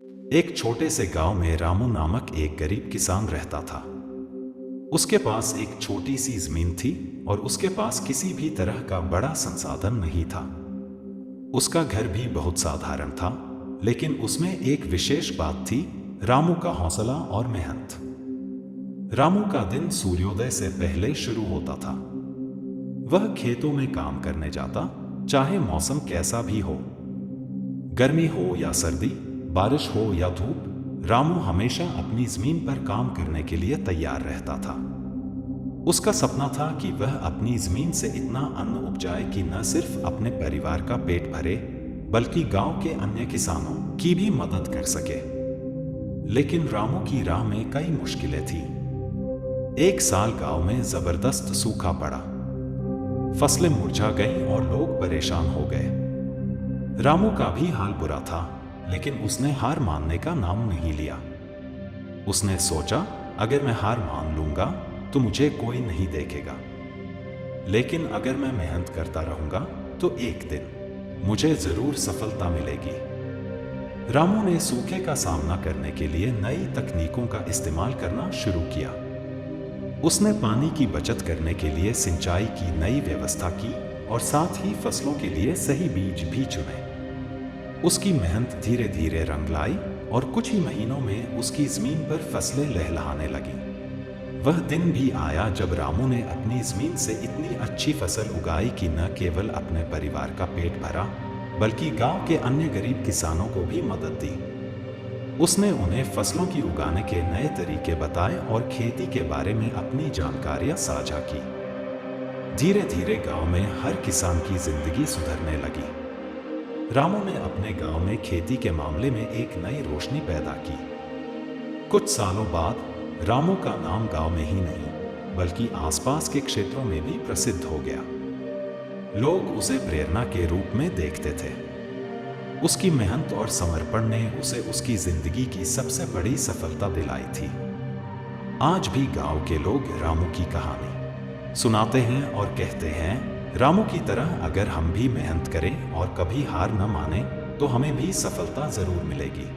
एक छोटे से गांव में रामू नामक एक गरीब किसान रहता था। उसके पास एक छोटी सी जमीन थी और उसके पास किसी भी तरह का बड़ा संसाधन नहीं था। उसका घर भी बहुत साधारण था, लेकिन उसमें एक विशेष बात थी, रामू का हौसला और मेहनत। रामू का दिन सूर्योदय से पहले शुरू होता था। वह खेतों में काम करने जाता, चाहे मौसम कैसा भी हो, गर्मी हो या सर्दी, बारिश हो या धूप, रामू हमेशा अपनी जमीन पर काम करने के लिए तैयार रहता था। उसका सपना था कि वह अपनी जमीन से इतना अन्न उपजाए कि न सिर्फ अपने परिवार का पेट भरे, बल्कि गांव के अन्य किसानों की भी मदद कर सके। लेकिन रामू की राह में कई मुश्किलें थीं। एक साल गांव में जबरदस्त सूखा पड़ा। फसलें मुरझा गईं और लोग परेशान हो गए। रामू का भी हाल बुरा था, लेकिन उसने हार मानने का नाम नहीं लिया। उसने सोचा, अगर मैं हार मान लूंगा तो मुझे कोई नहीं देखेगा, लेकिन अगर मैं मेहनत करता रहूंगा तो एक दिन मुझे जरूर सफलता मिलेगी। रामू ने सूखे का सामना करने के लिए नई तकनीकों का इस्तेमाल करना शुरू किया। उसने पानी की बचत करने के लिए सिंचाई की नई व्यवस्था की और साथ ही फसलों के लिए सही बीज भी चुने। उसकी मेहनत धीरे धीरे रंग लाई और कुछ ही महीनों में उसकी जमीन पर फसलें लहलहाने लगीं। वह दिन भी आया जब रामू ने अपनी जमीन से इतनी अच्छी फसल उगाई कि न केवल अपने परिवार का पेट भरा, बल्कि गांव के अन्य गरीब किसानों को भी मदद दी। उसने उन्हें फसलों की उगाने के नए तरीके बताए और खेती के बारे में अपनी जानकारियां साझा की। धीरे धीरे गांव में हर किसान की जिंदगी सुधरने लगी। रामू ने अपने गांव में खेती के मामले में एक नई रोशनी पैदा की। कुछ सालों बाद रामू का नाम गांव में ही नहीं, बल्कि आसपास के क्षेत्रों में भी प्रसिद्ध हो गया। लोग उसे प्रेरणा के रूप में देखते थे। उसकी मेहनत और समर्पण ने उसे उसकी जिंदगी की सबसे बड़ी सफलता दिलाई थी। आज भी गांव के लोग रामू की कहानी सुनाते हैं और कहते हैं, रामू की तरह अगर हम भी मेहनत करें और कभी हार न माने तो हमें भी सफलता जरूर मिलेगी।